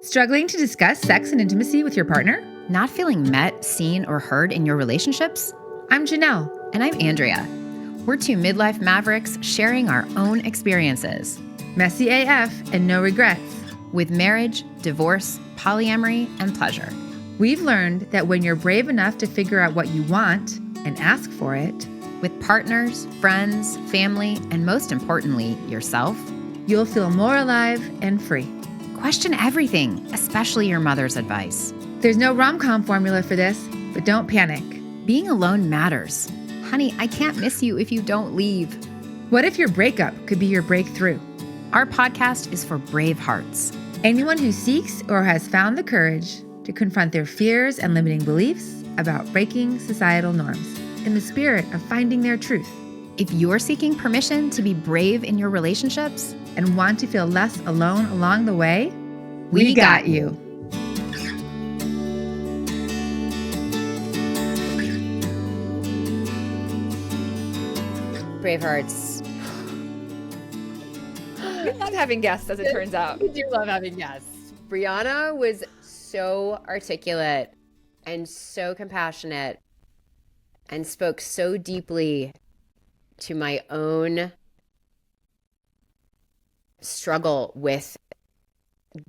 Struggling to discuss sex and intimacy with your partner? Not feeling met, seen, or heard in your relationships? I'm Janelle. And I'm Andrea. We're two midlife mavericks sharing our own experiences. Messy AF and no regrets. With marriage, divorce, polyamory, and pleasure. We've learned that when you're brave enough to figure out what you want and ask for it, with partners, friends, family, and most importantly, yourself, you'll feel more alive and free. Question everything, especially your mother's advice. There's no rom-com formula for this, but don't panic. Being alone matters. Honey, I can't miss you if you don't leave. What if your breakup could be your breakthrough? Our podcast is for Bravehearts. Anyone who seeks or has found the courage to confront their fears and limiting beliefs about breaking societal norms in the spirit of finding their truth. If you're seeking permission to be brave in your relationships and want to feel less alone along the way, we got you. Bravehearts. We love having guests, as it turns out. We do love having guests. Briana was so articulate and so compassionate and spoke so deeply to my own struggle with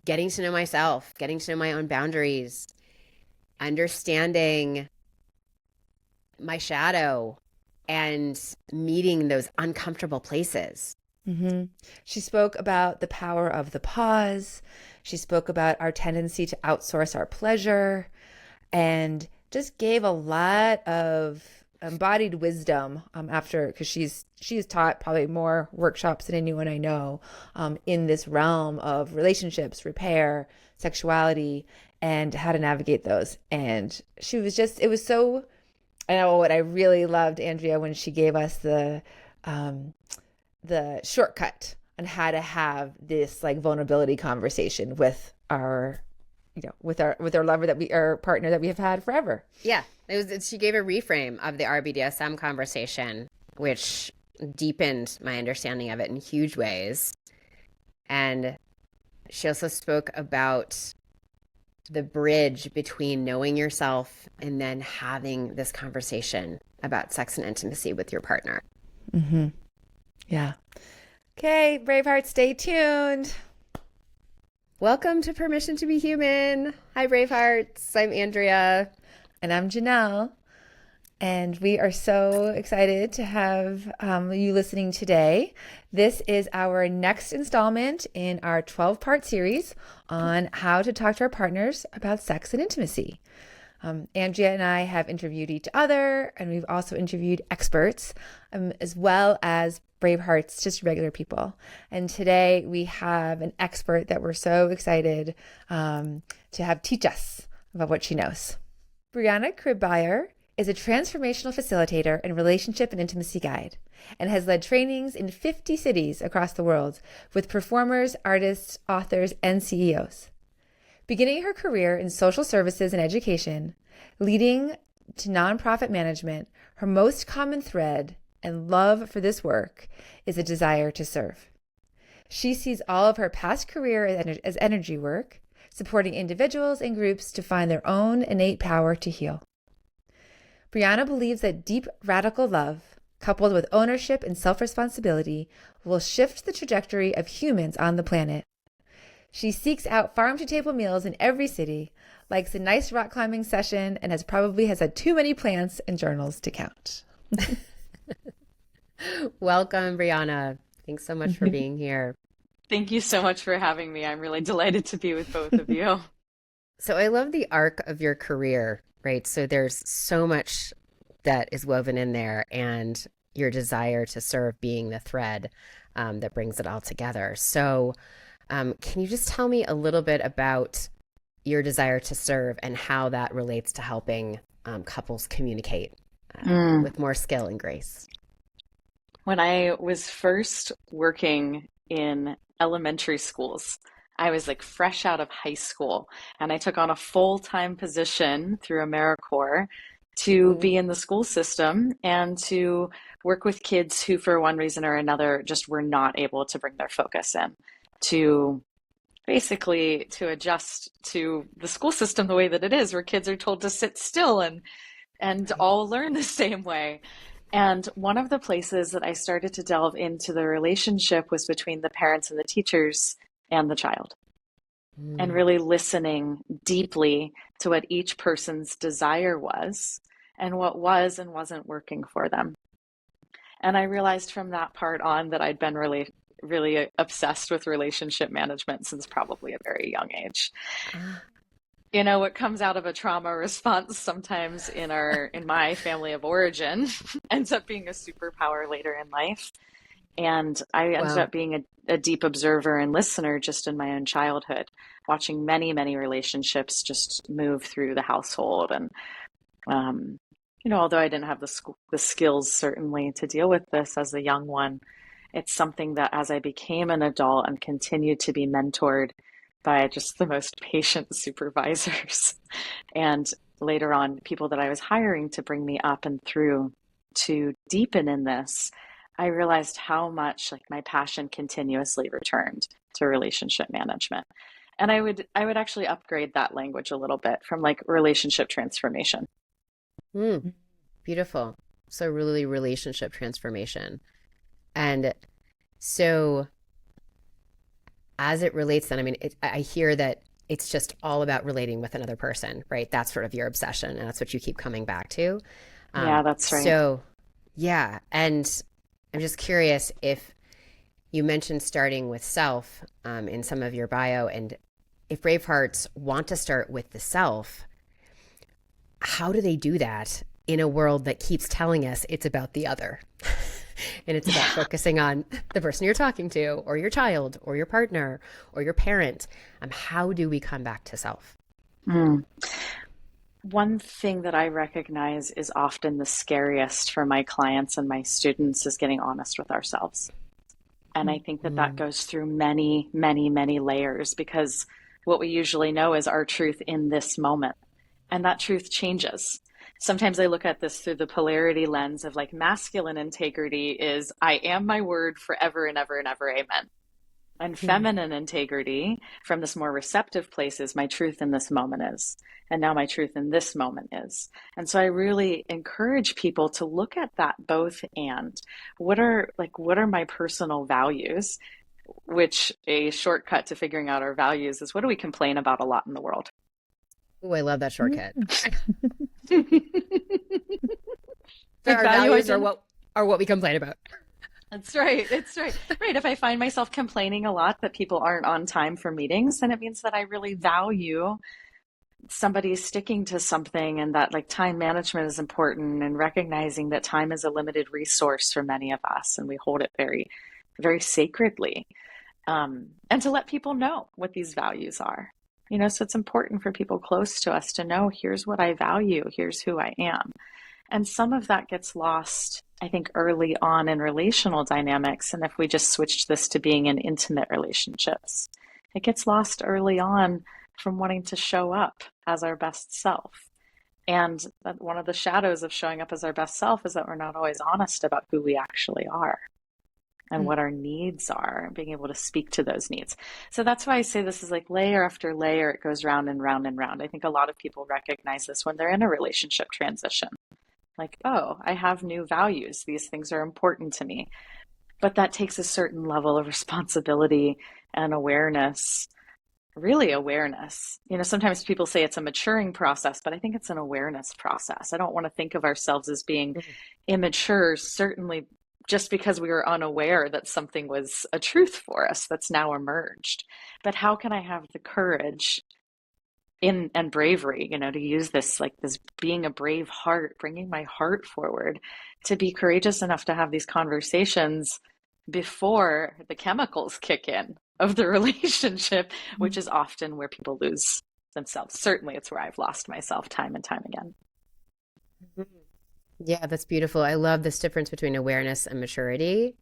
getting to know myself, getting to know my own boundaries, understanding my shadow, and meeting those uncomfortable places. Mm-hmm. She spoke about the power of the pause. She spoke about our tendency to outsource our pleasure, and just gave a lot of embodied wisdom because she has taught probably more workshops than anyone I know in this realm of relationships, repair, sexuality, and how to navigate those. And she was just, it was so, I know what I really loved, Andrea, when she gave us the shortcut on how to have this like vulnerability conversation with our with our lover our partner that we have had forever. Yeah. She gave a reframe of the RBDSM conversation, which deepened my understanding of it in huge ways. And she also spoke about the bridge between knowing yourself and then having this conversation about sex and intimacy with your partner. Mm-hmm. Yeah. Okay, Braveheart, stay tuned. Welcome to Permission to be Human. Hi, Bravehearts. I'm Andrea. And I'm Janelle. And we are so excited to have you listening today. This is our next installment in our 12-part series on how to talk to our partners about sex and intimacy. Andrea and I have interviewed each other, and we've also interviewed experts, as well as Bravehearts, just regular people. And today we have an expert that we're so excited to have teach us about what she knows. Briana Cribeyer is a transformational facilitator and relationship and intimacy guide, and has led trainings in 50 cities across the world with performers, artists, authors, and CEOs. Beginning her career in social services and education, leading to nonprofit management, her most common thread and love for this work is a desire to serve. She sees all of her past career as energy work, supporting individuals and groups to find their own innate power to heal. Briana believes that deep, radical love, coupled with ownership and self-responsibility, will shift the trajectory of humans on the planet. She seeks out farm-to-table meals in every city, likes a nice rock climbing session, and has had too many plants and journals to count. Welcome, Briana. Thanks so much for being here. Thank you so much for having me. I'm really delighted to be with both of you. So I love the arc of your career, right? So there's so much that is woven in there, and your desire to serve being the thread that brings it all together. So can you just tell me a little bit about your desire to serve and how that relates to helping couples communicate with more skill and grace? When I was first working in elementary schools, I was like fresh out of high school, and I took on a full-time position through AmeriCorps to be in the school system and to work with kids who, for one reason or another, just were not able to bring their focus in to basically to adjust to the school system the way that it is, where kids are told to sit still and all learn the same way. And one of the places that I started to delve into the relationship was between the parents and the teachers and the child, and really listening deeply to what each person's desire was and what was and wasn't working for them. And I realized from that part on that I'd been really obsessed with relationship management since probably a very young age. You know, what comes out of a trauma response sometimes in my family of origin ends up being a superpower later in life. And I ended up being a deep observer and listener just in my own childhood, watching many, many relationships just move through the household. And, you know, although I didn't have the skills certainly to deal with this as a young one, it's something that as I became an adult and continued to be mentored by just the most patient supervisors and later on people that I was hiring to bring me up and through to deepen in this, I realized how much like my passion continuously returned to relationship management. And I would actually upgrade that language a little bit from like relationship transformation. Beautiful. So really relationship transformation. And so as it relates then, I mean, I hear that it's just all about relating with another person, right? That's sort of your obsession and that's what you keep coming back to. Yeah, that's right. So yeah. And I'm just curious if you mentioned starting with self in some of your bio, and if Bravehearts want to start with the self, how do they do that in a world that keeps telling us it's about the other? And it's about focusing on the person you're talking to, or your child, or your partner, or your parent. How do we come back to self? One thing that I recognize is often the scariest for my clients and my students is getting honest with ourselves. And I think that goes through many, many, many layers, because what we usually know is our truth in this moment. And that truth changes. Sometimes I look at this through the polarity lens of like masculine integrity is I am my word forever and ever and ever, amen. And feminine integrity from this more receptive place is my truth in this moment is. And now my truth in this moment is. And so I really encourage people to look at that both and. What are my personal values? Which a shortcut to figuring out our values is what do we complain about a lot in the world? Oh, I love that shortcut. Our values are what we complain about. That's right. It's right. Right. If I find myself complaining a lot that people aren't on time for meetings, then it means that I really value somebody sticking to something, and that like time management is important, and recognizing that time is a limited resource for many of us and we hold it very, very sacredly. And to let people know what these values are. You know, so it's important for people close to us to know, here's what I value, here's who I am. And some of that gets lost, I think, early on in relational dynamics. And if we just switched this to being in intimate relationships, it gets lost early on from wanting to show up as our best self. And that one of the shadows of showing up as our best self is that we're not always honest about who we actually are and what our needs are, and being able to speak to those needs. So that's why I say this is like layer after layer, it goes round and round and round. I think a lot of people recognize this when they're in a relationship transition. Like, oh, I have new values. These things are important to me. But that takes a certain level of responsibility and awareness, really awareness. You know, sometimes people say it's a maturing process, but I think it's an awareness process. I don't want to think of ourselves as being immature, certainly just because we were unaware that something was a truth for us that's now emerged. But how can I have the courage and bravery, you know, to use this, like this being a brave heart, bringing my heart forward, to be courageous enough to have these conversations before the chemicals kick in of the relationship, which is often where people lose themselves. Certainly it's where I've lost myself time and time again. Yeah, that's beautiful. I love this difference between awareness and maturity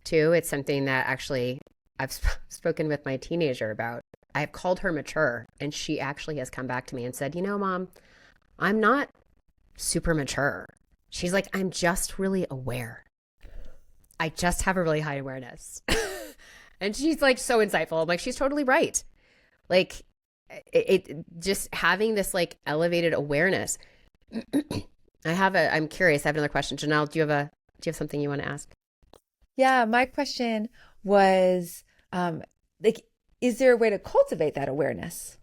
too. It's something that actually I've spoken with my teenager about. I've called her mature, and she actually has come back to me and said, you know, Mom, I'm not super mature. She's like, I'm just really aware. I just have a really high awareness. And she's like so insightful. I'm like, she's totally right. Like just having this like elevated awareness. I'm curious. I have another question. Janelle, do you have something you want to ask? Yeah, my question was, like, is there a way to cultivate that awareness?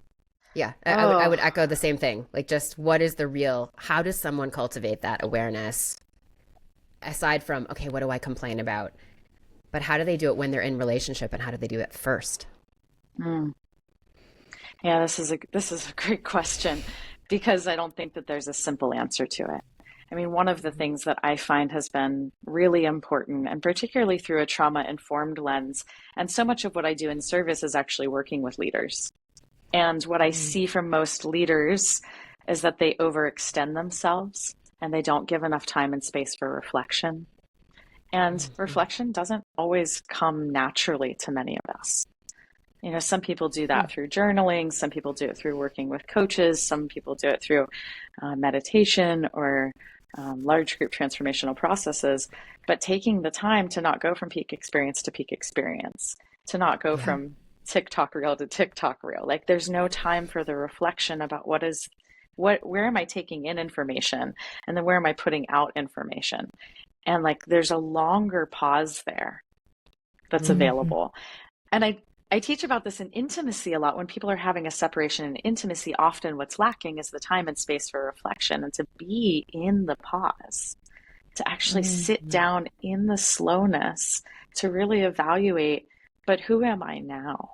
Yeah, I would Oh, echo the same thing. Like, just how does someone cultivate that awareness aside from, okay, what do I complain about? But how do they do it when they're in relationship, and how do they do it first? mm. Yeah, this is a great question because I don't think that there's a simple answer to it. I mean, one of the things that I find has been really important, and particularly through a trauma-informed lens, and so much of what I do in service is actually working with leaders. And what I Mm, see from most leaders is that they overextend themselves and they don't give enough time and space for reflection. And mhm, reflection doesn't always come naturally to many of us. You know, some people do mm, that through journaling, some people do it through working with coaches, some people do it through meditation or large group transformational processes. But taking the time to not go from peak experience to peak experience, to not go yeah. from TikTok reel to TikTok reel. Like there's no time for the reflection about where am I taking in information and then where am I putting out information? And like there's a longer pause there that's Mm, Mm-hmm. available. And I teach about this in intimacy a lot. When people are having a separation in intimacy, often what's lacking is the time and space for reflection and to be in the pause, to actually sit mm. down in the slowness, to really evaluate, but who am I now?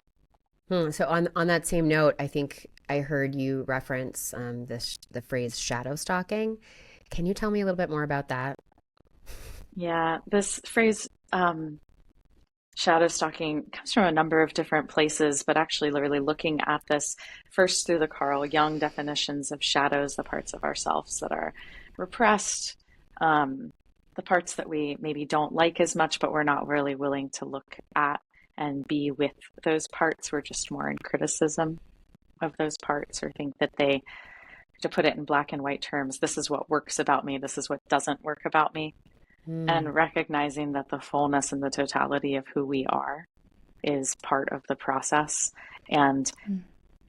So on that same note, I think I heard you reference the phrase shadow stalking. Can you tell me a little bit more about that? Yeah, this phrase, shadow stalking, comes from a number of different places, but actually really looking at this first through the Carl Jung definitions of shadows, the parts of ourselves that are repressed, um, the parts that we maybe don't like as much, but we're not really willing to look at and be with those parts. We're just more in criticism of those parts or think that they, to put it in black and white terms, this is what works about me, this is what doesn't work about me. Mm, And recognizing that the fullness and the totality of who we are is part of the process. And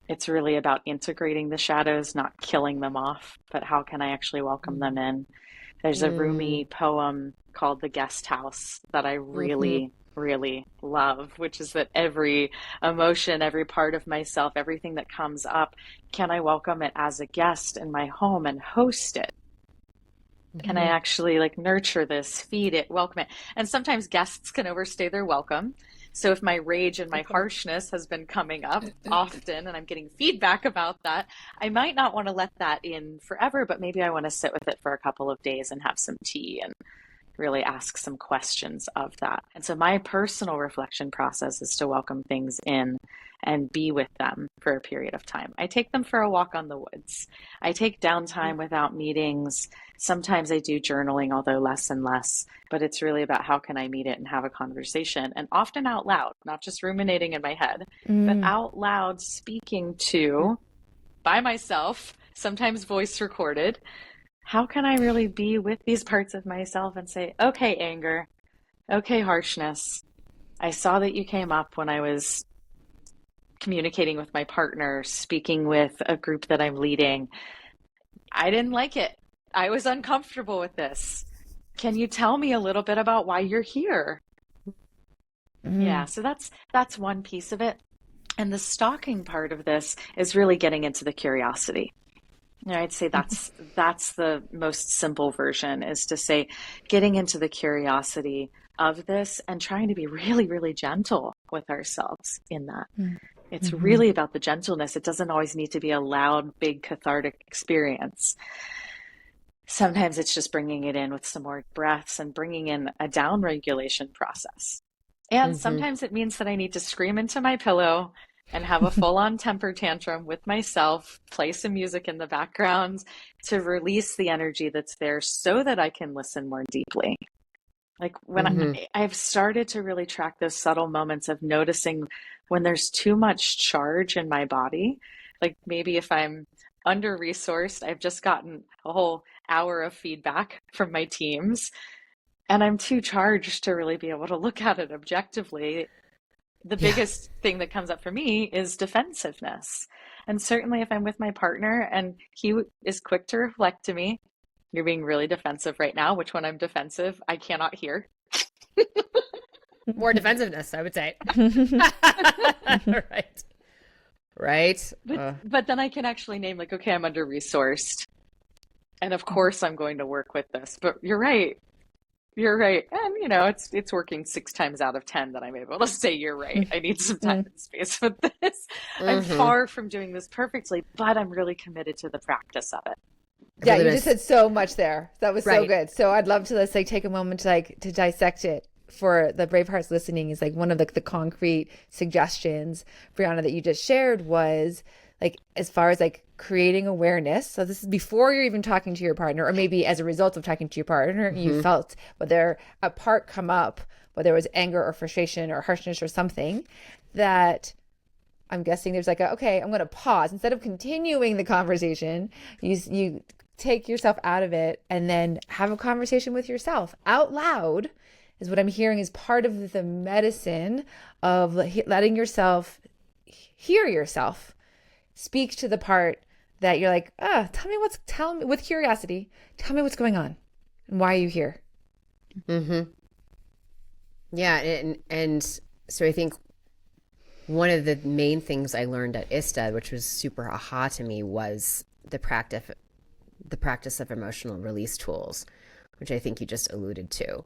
it's really about integrating the shadows, not killing them off, but how can I actually welcome them mm, in? There's a mm, Rumi poem called The Guest House that I mhm, really, really love, which is that every emotion, every part of myself, everything that comes up, can I welcome it as a guest in my home and host it? Can I mhm. actually like nurture this, feed it, welcome it? And sometimes guests can overstay their welcome. So if my rage and my Good point. harshness has been coming up often and I'm getting feedback about that, I might not want to let that in forever, but maybe I want to sit with it for a couple of days and have some tea and really ask some questions of that. And so my personal reflection process is to welcome things in and be with them for a period of time. I take them for a walk on the woods. I take downtime without meetings. Sometimes I do journaling, although less and less, but it's really about how can I meet it and have a conversation, and often out loud, not just ruminating in my head, but Mm. out loud speaking to by myself, sometimes voice recorded, how can I really be with these parts of myself and say, okay, anger, okay, harshness. I saw that you came up when I was communicating with my partner, speaking with a group that I'm leading. I didn't like it. I was uncomfortable with this. Can you tell me a little bit about why you're here? Mm. Yeah, so that's one piece of it. And the stalking part of this is really getting into the curiosity. Yeah, I'd say that's the most simple version is to say getting into the curiosity of this and trying to be really, really gentle with ourselves in that. It's Mm-hmm. really about the gentleness. It doesn't always need to be a loud, big, cathartic experience. Sometimes it's just bringing it in with some more breaths and bringing in a down regulation process. And Mhm, sometimes it means that I need to scream into my pillow and have a full on temper tantrum with myself, play some music in the background to release the energy that's there so that I can listen more deeply. Like when mhm, I've started to really track those subtle moments of noticing when there's too much charge in my body, like maybe if I'm under resourced, I've just gotten a whole hour of feedback from my teams and I'm too charged to really be able to look at it objectively. the biggest thing that comes up for me is defensiveness. And certainly if I'm with my partner and he is quick to reflect to me, you're being really defensive right now, which when I'm defensive, I cannot hear. More defensiveness, I would say. Right. Right. But then I can actually name like, okay, I'm under-resourced. And of course I'm going to work with this. But you're right. You're right. And you know, it's working 6 times out of 10 that I'm able to say you're right. I need some time and space with this. I'm far from doing this perfectly, but I'm really committed to the practice of it. Yeah, you just said so much there. That was so good. So I'd love to let's like take a moment to dissect it for the Bravehearts listening. Is like one of the concrete suggestions, Briana, that you just shared was like as far as like creating awareness. So this is before you're even talking to your partner, or maybe as a result of talking to your partner, you felt whether a part come up, whether it was anger or frustration or harshness or something, that I'm guessing there's like okay, I'm going to pause instead of continuing the conversation. You take yourself out of it and then have a conversation with yourself out loud is what I'm hearing is part of the medicine of letting yourself hear yourself speak to the part that you're like, tell me with curiosity, tell me what's going on and why are you here? Yeah. And so I think one of the main things I learned at ISTA, which was super aha to me, was the practice of emotional release tools, which I think you just alluded to.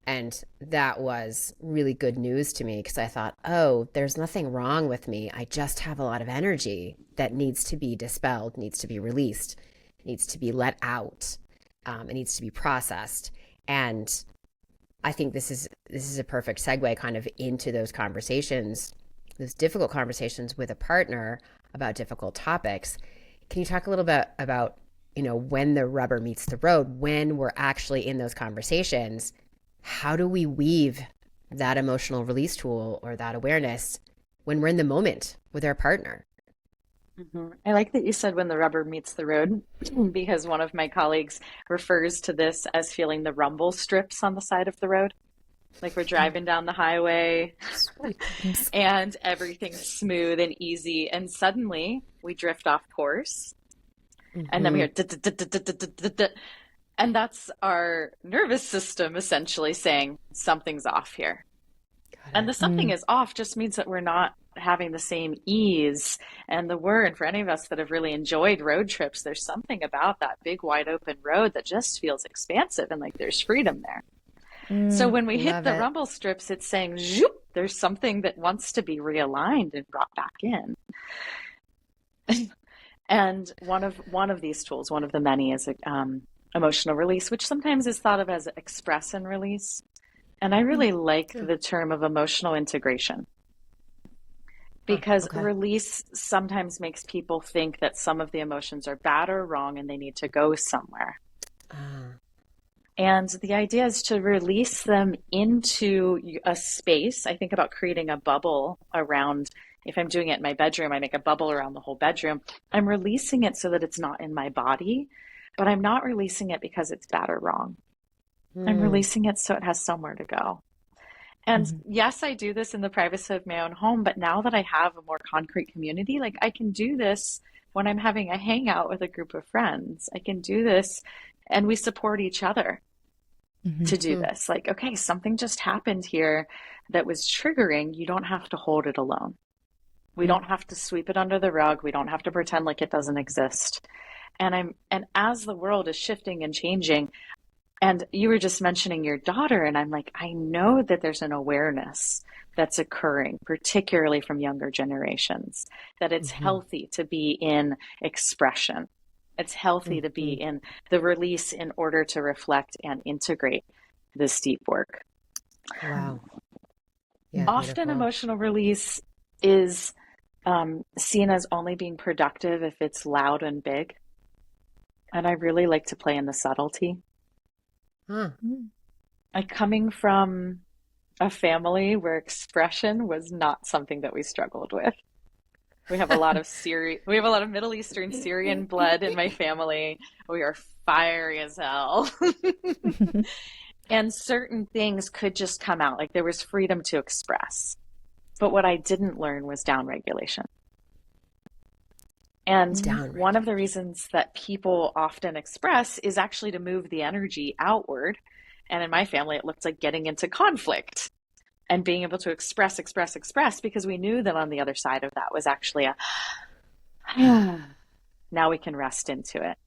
And that was really good news to me because I thought, oh, there's nothing wrong with me. I just have a lot of energy that needs to be dispelled, needs to be released, needs to be let out. It needs to be processed. And I think this is a perfect segue kind of into those conversations, those difficult conversations with a partner about difficult topics. Can you talk a little bit about, when the rubber meets the road, when we're actually in those conversations, how do we weave that emotional release tool or that awareness when we're in the moment with our partner? I like that you said when the rubber meets the road, because one of my colleagues refers to this as feeling the rumble strips on the side of the road. Like we're driving down the highway and everything's smooth and easy. And suddenly we drift off course. And then we hear, and that's our nervous system essentially saying something's off here. And the something is off just means that we're not having the same ease. And the word for any of us that have really enjoyed road trips, there's something about that big wide open road that just feels expansive and like there's freedom there. So when we hit the rumble strips, it's saying, zoop, there's something that wants to be realigned and brought back in. And one of these tools, one of the many, is emotional release, which sometimes is thought of as express and release. And I really like the term of emotional integration, because release sometimes makes people think that some of the emotions are bad or wrong and they need to go somewhere. And the idea is to release them into a space. I think about creating a bubble around. If I'm doing it in my bedroom, I make a bubble around the whole bedroom. I'm releasing it so that it's not in my body, but I'm not releasing it because it's bad or wrong. I'm releasing it so it has somewhere to go. And yes, I do this in the privacy of my own home, but now that I have a more concrete community, like I can do this when I'm having a hangout with a group of friends. I can do this and we support each other to do this. Like, okay, something just happened here that was triggering. You don't have to hold it alone. We don't have to sweep it under the rug. We don't have to pretend like it doesn't exist. And as the world is shifting and changing, and you were just mentioning your daughter, and I'm like, I know that there's an awareness that's occurring, particularly from younger generations, that it's healthy to be in expression. It's healthy to be in the release in order to reflect and integrate this deep work. Wow. Yeah, often beautiful. Emotional release is seen as only being productive if it's loud and big. And I really like to play in the subtlety. Coming from a family where expression was not something that we struggled with. We have a lot of Middle Eastern Syrian blood in my family. We are fiery as hell. And certain things could just come out. Like there was freedom to express. But what I didn't learn was downregulation. And one of the reasons that people often express is actually to move the energy outward. And in my family, it looked like getting into conflict and being able to express, because we knew that on the other side of that was actually a, now we can rest into it.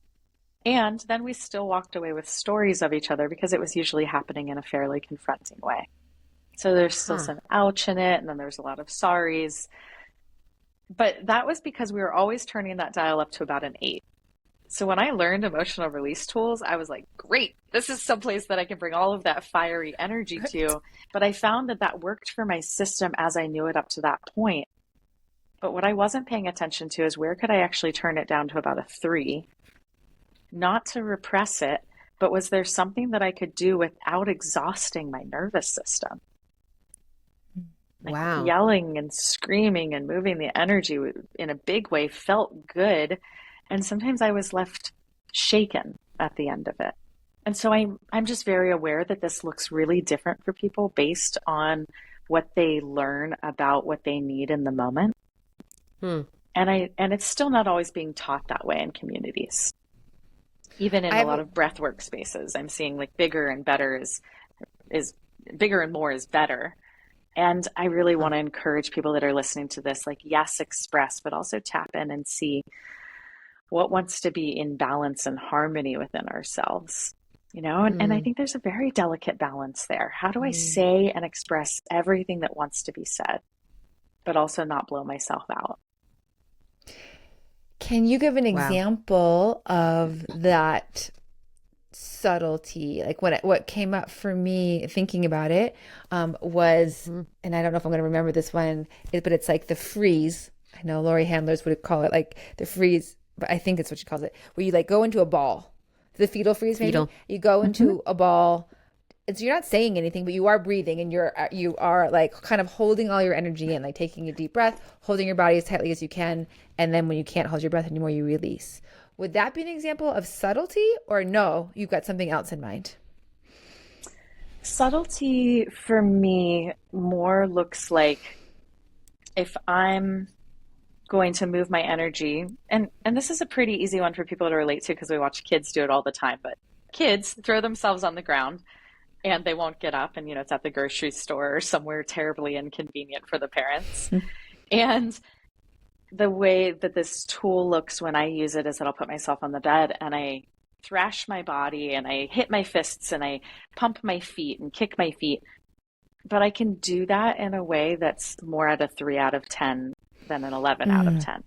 And then we still walked away with stories of each other because it was usually happening in a fairly confronting way. So there's still some ouch in it, and then there's a lot of sorries. But that was because we were always turning that dial up to about an 8. So when I learned emotional release tools, I was like, great, this is someplace that I can bring all of that fiery energy to. But I found that that worked for my system as I knew it up to that point. But what I wasn't paying attention to is where could I actually turn it down to about a 3, not to repress it, but was there something that I could do without exhausting my nervous system? Like yelling and screaming and moving the energy in a big way felt good. And sometimes I was left shaken at the end of it. And so I'm just very aware that this looks really different for people based on what they learn about what they need in the moment. And it's still not always being taught that way in communities. Even in a lot of breathwork spaces, I'm seeing like bigger and better is bigger and more is better. And I really want to encourage people that are listening to this, like, yes, express, but also tap in and see what wants to be in balance and harmony within ourselves, you know? And I think there's a very delicate balance there. How do I say and express everything that wants to be said, but also not blow myself out? Can you give an example of that subtlety? Like what came up for me thinking about it was, and I don't know if I'm going to remember this one, but it's like the freeze. I know Lori Handlers would call it like the freeze, but I think it's what she calls it, where you like go into a ball, the fetal freeze. Maybe you go into a ball. So you're not saying anything, but you are breathing, and you are like kind of holding all your energy in, like taking a deep breath, holding your body as tightly as you can, and then when you can't hold your breath anymore, you release. Would that be an example of subtlety, or no, you've got something else in mind? Subtlety for me more looks like if I'm going to move my energy, and this is a pretty easy one for people to relate to because we watch kids do it all the time, but kids throw themselves on the ground and they won't get up, and you know, it's at the grocery store or somewhere terribly inconvenient for the parents. And the way that this tool looks when I use it is that I'll put myself on the bed and I thrash my body and I hit my fists and I pump my feet and kick my feet. But I can do that in a way that's more at a 3 out of 10 than an 11 out of 10.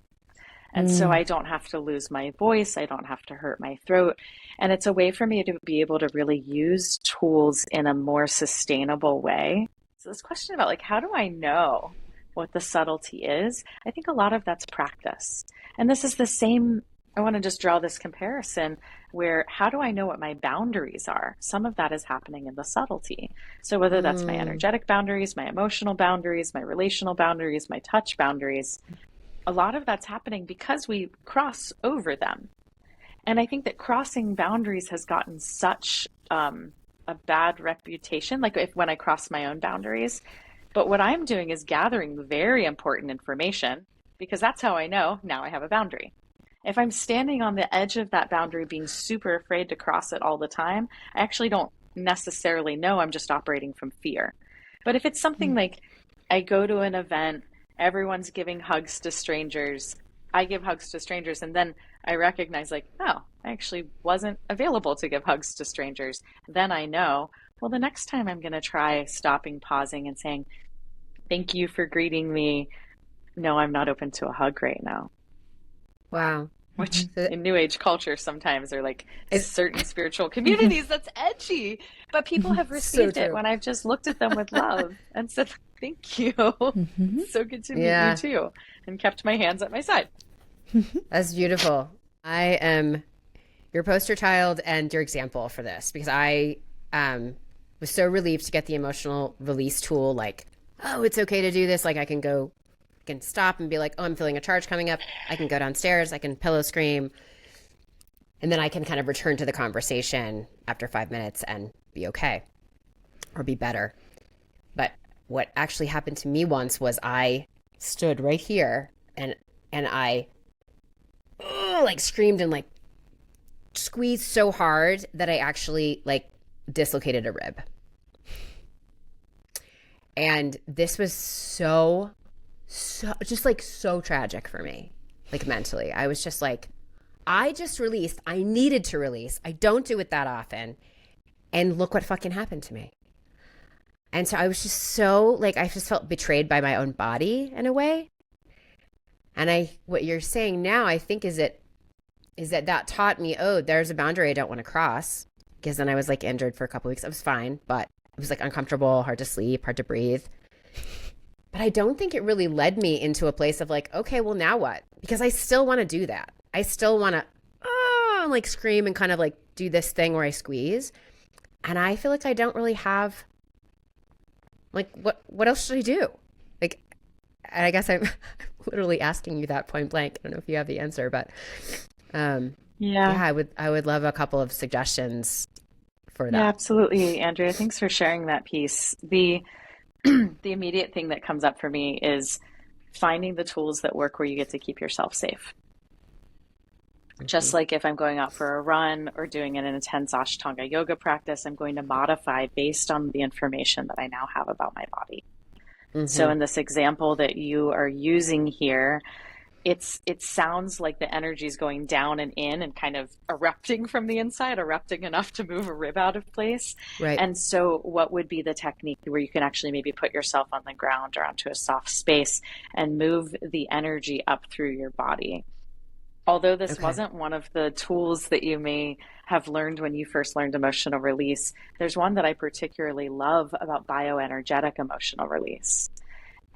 And so I don't have to lose my voice. I don't have to hurt my throat. And it's a way for me to be able to really use tools in a more sustainable way. So this question about like, how do I know what the subtlety is? I think a lot of that's practice. And this is the same, I want to just draw this comparison where how do I know what my boundaries are? Some of that is happening in the subtlety. So whether that's my energetic boundaries, my emotional boundaries, my relational boundaries, my touch boundaries, a lot of that's happening because we cross over them. And I think that crossing boundaries has gotten such a bad reputation, like when I cross my own boundaries. But what I'm doing is gathering very important information because that's how I know now I have a boundary. If I'm standing on the edge of that boundary being super afraid to cross it all the time, I actually don't necessarily know. I'm just operating from fear. But if it's something like I go to an event, everyone's giving hugs to strangers, I give hugs to strangers, and then I recognize like, oh, I actually wasn't available to give hugs to strangers. Then I know, well, the next time I'm going to try stopping, pausing, and saying, thank you for greeting me. No, I'm not open to a hug right now. Wow. Which in New Age culture sometimes are like certain spiritual communities that's edgy, but people have received it when I've just looked at them with love and said, thank you. So good to meet you too. And kept my hands at my side. That's beautiful. I am your poster child and your example for this because I was so relieved to get the emotional release tool. Like, oh, it's okay to do this. Like I can stop and be like, oh, I'm feeling a charge coming up. I can go downstairs. I can pillow scream. And then I can kind of return to the conversation after 5 minutes and be okay or be better. But what actually happened to me once was I stood right here and I like screamed and like squeezed so hard that I actually like dislocated a rib. And this was so just like so tragic for me, like mentally. I was just like, I just released. I needed to release. I don't do it that often. And look what fucking happened to me. And so I was just so like, I just felt betrayed by my own body in a way. And what you're saying now, I think is that taught me, oh, there's a boundary I don't want to cross. Because then I was like injured for a couple of weeks. I was fine, but it was like uncomfortable, hard to sleep, hard to breathe. But I don't think it really led me into a place of like, okay, well now what? Because I still want to do that. I still want to like scream and kind of like do this thing where I squeeze. And I feel like I don't really have like, what else should I do? Like, and I guess I'm literally asking you that point blank. I don't know if you have the answer, but yeah, I would love a couple of suggestions for that. Yeah, absolutely, Andrea. Thanks for sharing that piece. The immediate thing that comes up for me is finding the tools that work where you get to keep yourself safe. Just like if I'm going out for a run or doing an intense Ashtanga yoga practice, I'm going to modify based on the information that I now have about my body. So in this example that you are using here, it sounds like the energy is going down and in and kind of erupting from the inside, erupting enough to move a rib out of place. Right. And so what would be the technique where you can actually maybe put yourself on the ground or onto a soft space and move the energy up through your body? Although this wasn't one of the tools that you may have learned when you first learned emotional release, there's one that I particularly love about bioenergetic emotional release.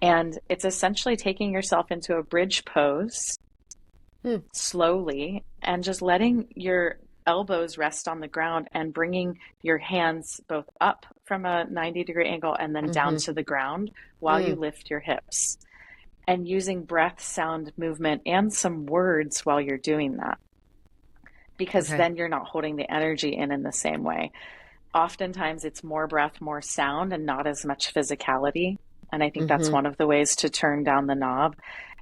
And it's essentially taking yourself into a bridge pose slowly and just letting your elbows rest on the ground and bringing your hands both up from a 90-degree angle and then down to the ground while you lift your hips. And using breath, sound, movement, and some words while you're doing that. Because then you're not holding the energy in the same way. Oftentimes it's more breath, more sound, and not as much physicality. And I think that's one of the ways to turn down the knob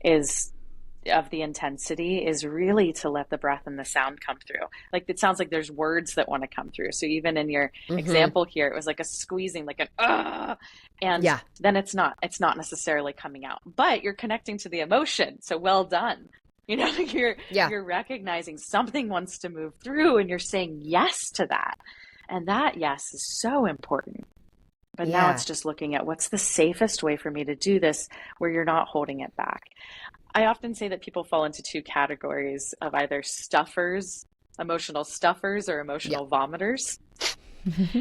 of the intensity is really to let the breath and the sound come through. Like it sounds like there's words that want to come through. So even in your example here, it was like a squeezing, like an and then it's not necessarily coming out, but you're connecting to the emotion. So well done. You know, you're recognizing something wants to move through and you're saying yes to that. And that yes is so important. But now it's just looking at what's the safest way for me to do this where you're not holding it back. I often say that people fall into two categories of either stuffers, emotional stuffers, or emotional vomiters.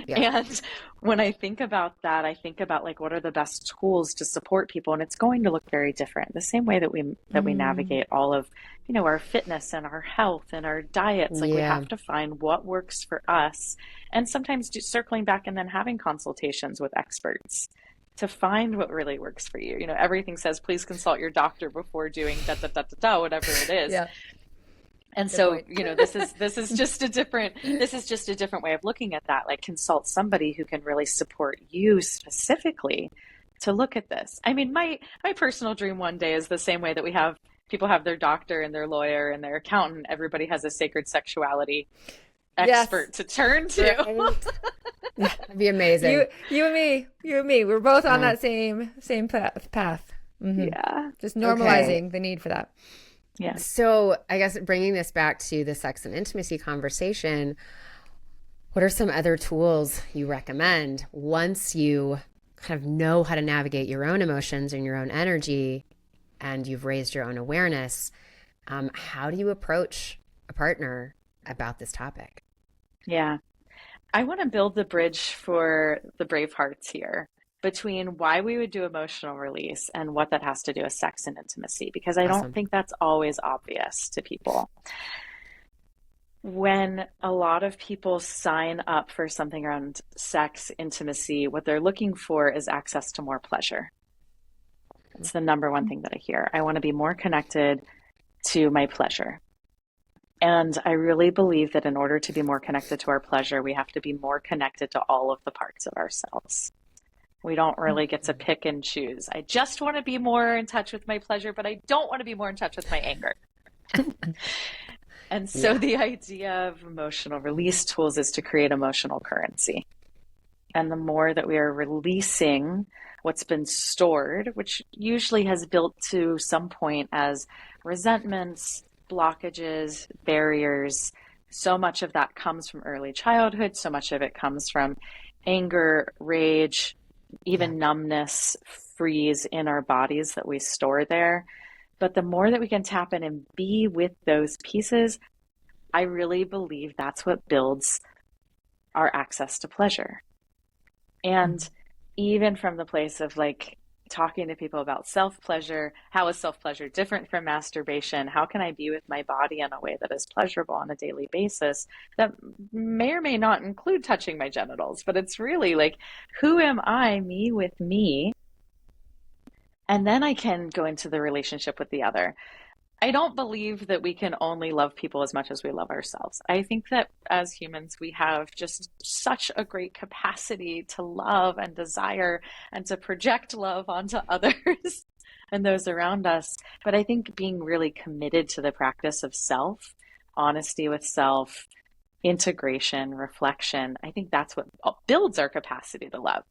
And when I think about that, I think about like, what are the best tools to support people? And it's going to look very different. The same way that we navigate all of, you know, our fitness and our health and our diets. Like we have to find what works for us. And sometimes just circling back and then having consultations with experts to find what really works for you. You know, everything says, please consult your doctor before doing whatever it is. And good so, point. You know, this is just a different way of looking at that. Like consult somebody who can really support you specifically to look at this. I mean, my personal dream one day is the same way that people have their doctor and their lawyer and their accountant. Everybody has a sacred sexuality expert to turn to. That'd be amazing. You and me. We're both on that same path. Yeah. Just normalizing the need for that. Yeah. So I guess bringing this back to the sex and intimacy conversation, what are some other tools you recommend once you kind of know how to navigate your own emotions and your own energy and you've raised your own awareness? How do you approach a partner about this topic? Yeah. I want to build the bridge for the Bravehearts here between why we would do emotional release and what that has to do with sex and intimacy, because I don't think that's always obvious to people. When a lot of people sign up for something around sex, intimacy, what they're looking for is access to more pleasure. It's the number one thing that I hear. I want to be more connected to my pleasure. And I really believe that in order to be more connected to our pleasure, we have to be more connected to all of the parts of ourselves. We don't really get to pick and choose. I just want to be more in touch with my pleasure, but I don't want to be more in touch with my anger. And so the idea of emotional release tools is to create emotional currency. And the more that we are releasing what's been stored, which usually has built to some point as resentments, blockages, barriers, so much of that comes from early childhood. So much of it comes from anger, rage, even numbness, freeze in our bodies that we store there. But the more that we can tap in and be with those pieces, I really believe that's what builds our access to pleasure. And even from the place of like talking to people about self-pleasure, how is self-pleasure different from masturbation? How can I be with my body in a way that is pleasurable on a daily basis that may or may not include touching my genitals? But it's really like, who am I, me with me? And then I can go into the relationship with the other. I don't believe that we can only love people as much as we love ourselves. I think that as humans, we have just such a great capacity to love and desire and to project love onto others and those around us. But I think being really committed to the practice of self, honesty with self, integration, reflection, I think that's what builds our capacity to love.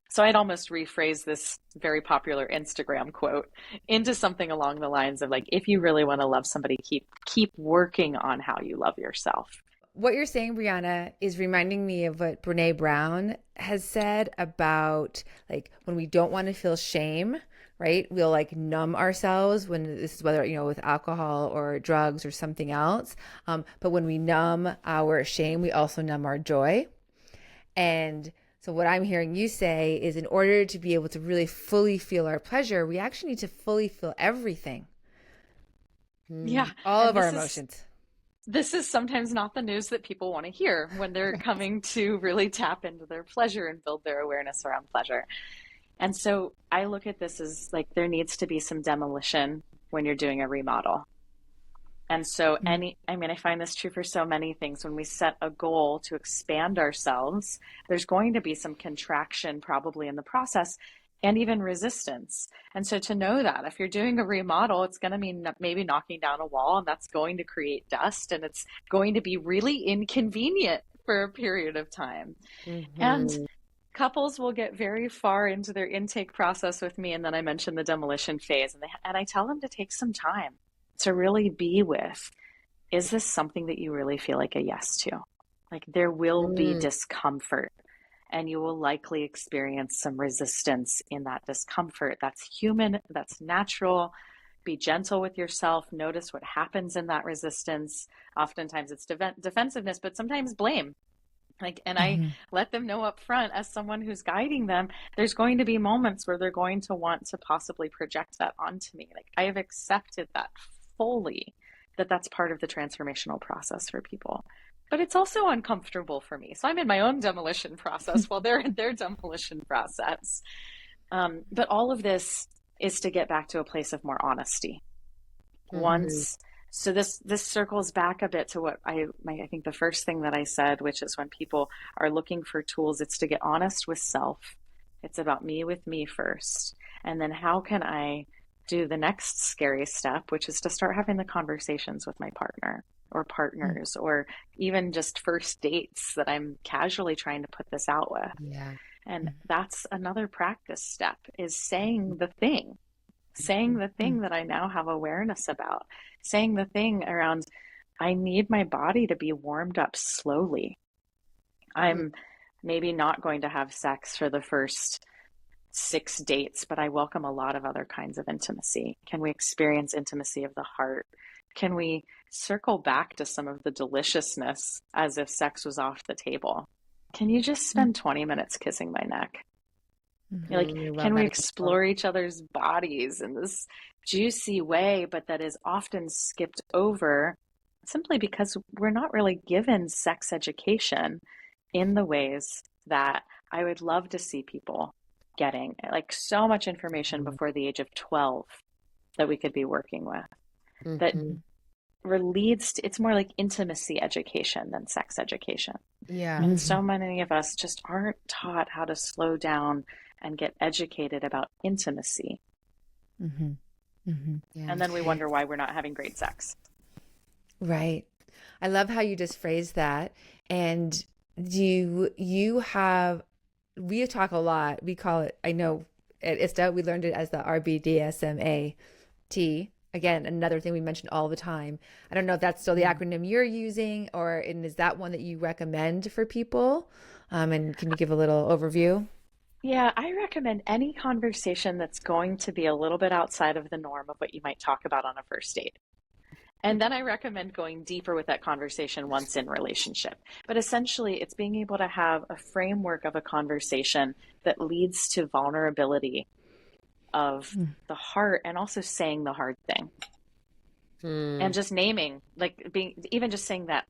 So I'd almost rephrase this very popular Instagram quote into something along the lines of like, if you really want to love somebody, keep working on how you love yourself. What you're saying, Briana, is reminding me of what Brene Brown has said about like when we don't want to feel shame, right? We'll like numb ourselves when this is whether, with alcohol or drugs or something else. But when we numb our shame, we also numb our joy. And so what I'm hearing you say is in order to be able to really fully feel our pleasure, we actually need to fully feel everything. Yeah. All of our emotions. This is sometimes not the news that people want to hear when they're coming to really tap into their pleasure and build their awareness around pleasure. And so I look at this as like there needs to be some demolition when you're doing a remodel. And so I find this true for so many things. When we set a goal to expand ourselves, there's going to be some contraction probably in the process and even resistance. And so to know that if you're doing a remodel, it's going to mean maybe knocking down a wall, and that's going to create dust, and it's going to be really inconvenient for a period of time. And couples will get very far into their intake process with me, and then I mention the demolition phase, and I tell them to take some time to really be with, is this something that you really feel like a yes to? Like there will be discomfort, and you will likely experience some resistance in that discomfort. That's human, that's natural. Be gentle with yourself. Notice what happens in that resistance. Oftentimes it's defensiveness, but sometimes blame. I let them know up front as someone who's guiding them, there's going to be moments where they're going to want to possibly project that onto me. Like I have accepted that fully, that's part of the transformational process for people. But it's also uncomfortable for me. So I'm in my own demolition process while they're in their demolition process. But all of this is to get back to a place of more honesty. So this circles back a bit to what I think the first thing that I said, which is when people are looking for tools, it's to get honest with self. It's about me with me first. And then how can I do the next scary step, which is to start having the conversations with my partner or partners, or even just first dates that I'm casually trying to put this out with. And that's another practice step, is saying the thing that I now have awareness about, saying the thing around, I need my body to be warmed up slowly. I'm maybe not going to have sex for the first 6 dates, but I welcome a lot of other kinds of intimacy. Can we experience intimacy of the heart? Can we circle back to some of the deliciousness as if sex was off the table? Can you just spend 20 minutes kissing my neck? Can we explore each other's bodies in this juicy way, but that is often skipped over simply because we're not really given sex education in the ways that I would love to see people getting, like so much information before the age of 12 that we could be working with. That leads to, it's more like intimacy education than sex education. Yeah. And so many of us just aren't taught how to slow down and get educated about intimacy. Mm-hmm. Mm-hmm. Yeah. And then we wonder why we're not having great sex. Right. I love how you just phrased that. And you have, we talk a lot. We call it, I know at ISTA, we learned it as the RBDSM T. Again, another thing we mention all the time. I don't know if that's still the acronym you're using, and is that one that you recommend for people? And can you give a little overview? Yeah, I recommend any conversation that's going to be a little bit outside of the norm of what you might talk about on a first date. And then I recommend going deeper with that conversation once in relationship. But essentially, it's being able to have a framework of a conversation that leads to vulnerability of the heart and also saying the hard thing. And just naming, like being, even just saying that,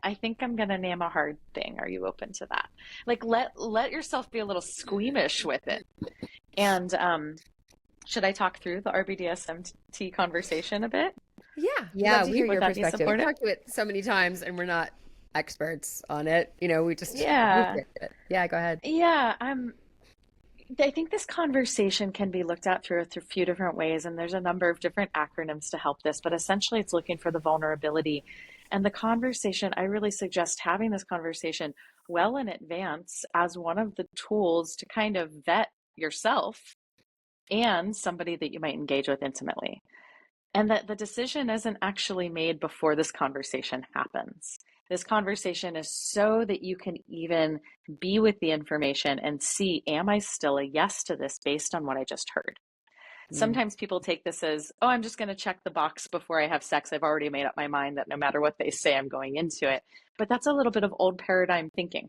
I think I'm going to name a hard thing. Are you open to that? Like let yourself be a little squeamish with it. And should I talk through the RBDSMT conversation a bit? Yeah. Yeah, Love to hear would your that be perspective. supportive? We've talked to it so many times and we're not experts on it. We just Yeah. we get it. Yeah, go ahead. Yeah, I think this conversation can be looked at through a few different ways, and there's a number of different acronyms to help this, but essentially it's looking for the vulnerability. And the conversation, I really suggest having this conversation well in advance as one of the tools to kind of vet yourself and somebody that you might engage with intimately. And that the decision isn't actually made before this conversation happens. This conversation is so that you can even be with the information and see, am I still a yes to this based on what I just heard? Sometimes people take this as, oh, I'm just going to check the box before I have sex. I've already made up my mind that no matter what they say, I'm going into it. But that's a little bit of old paradigm thinking.